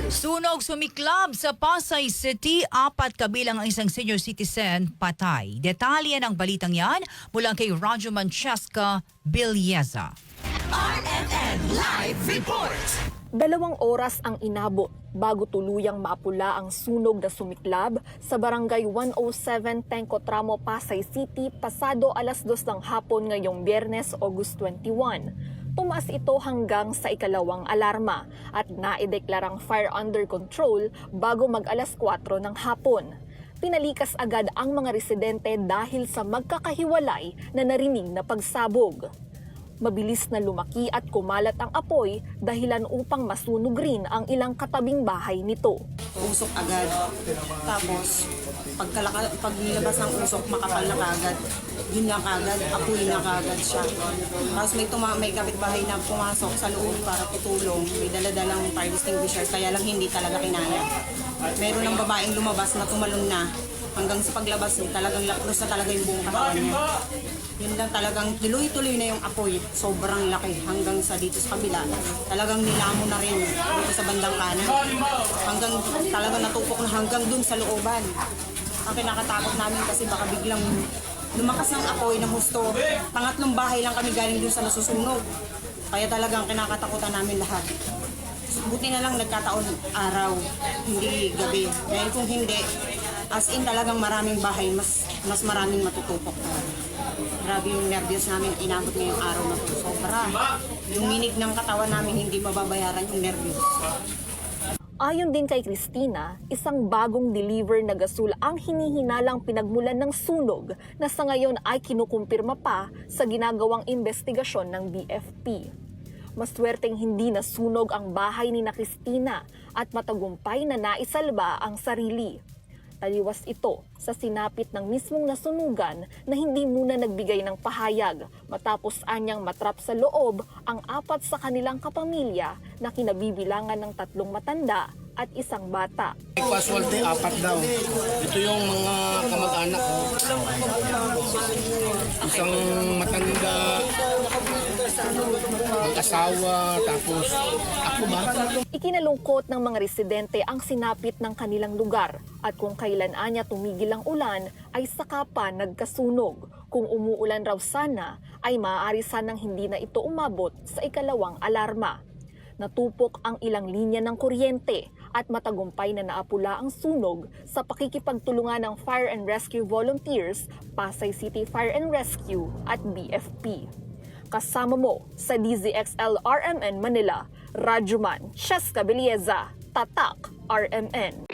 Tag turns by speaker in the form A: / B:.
A: Sunog sumiklab sa Pasay City, 4 kabilang ang isang senior citizen patay. Detalye ng balitang yan mula kay Radyo Mancheska Bilyeza.
B: RMN Live Report!
C: 2 oras ang inabot bago tuluyang mapula ang sunog na sumiklab sa barangay 107 Tengkotramo, Pasay City pasado alas 2 ng hapon ngayong Biyernes, August 21. Tumaas ito hanggang sa ikalawang alarma at naideklarang fire under control bago mag-alas 4 ng hapon. Pinalikas agad ang mga residente dahil sa magkakahiwalay na narinig na pagsabog. Mabilis na lumaki at kumalat ang apoy dahilan upang masunog rin ang ilang katabing bahay nito.
D: Usok agad. Tapos, pag nilabas ng usok, makapal na kagad. Yun na kagad, apoy na kagad siya. Tapos may kapitbahay na pumasok sa loob para tutulong. May daladalang fire extinguisher, kaya lang hindi talaga kinaya. Meron ng babaeng lumabas na tumalon na. Hanggang sa paglabas niya, talagang lapros na talaga yung buong katawan niya. Yun lang talagang tuloy-tuloy na yung apoy. Sobrang laki hanggang sa dito sa kabila. Talagang nilamo na rin dito sa bandang kanan. Hanggang talagang natupok na hanggang dun sa looban. Ang kinakatakot namin kasi baka biglang lumakas ng apoy na husto. Pangatlong bahay lang kami galing dun sa nasusunog. Kaya talagang kinakatakutan namin lahat. Buti na lang nagkataon araw, hindi gabi. Dahil kung hindi, as in talagang maraming bahay, mas maraming matutupok. Grabe yung nervyos namin, inabot ngayong araw na ito. Sobra. Yung minig ng katawan namin, hindi mababayaran yung nervyos.
C: Ayon din kay Christina, isang bagong deliver na gasol ang hinihinalang pinagmulan ng sunog na sa ngayon ay kinukumpirma pa sa ginagawang investigasyon ng BFP. Maswerteng hindi nasunog ang bahay ni na Christina at matagumpay na naisalba ang sarili. Taliwas ito sa sinapit ng mismong nasunugan na hindi muna nagbigay ng pahayag matapos anyang matrap sa loob ang 4 sa kanilang kapamilya na kinabibilangan ng 3 matanda at 1 bata.
E: Casualty, 4 daw. Ito yung mga kamag-anak ko. Isang matanda, mag-asawa, tapos ako ba?
C: Ikinalungkot ng mga residente ang sinapit ng kanilang lugar at kung kailan anya tumigil ang ulan ay saka pa nagkasunog. Kung umuulan raw sana ay maaari sanang hindi na ito umabot sa ikalawang alarma. Natupok ang ilang linya ng kuryente at matagumpay na naapula ang sunog sa pakikipagtulungan ng Fire and Rescue Volunteers, Pasay City Fire and Rescue at BFP. Kasama mo sa DZXL RMN Manila, Radyoman Cheska Bilyeza, Tatak RMN.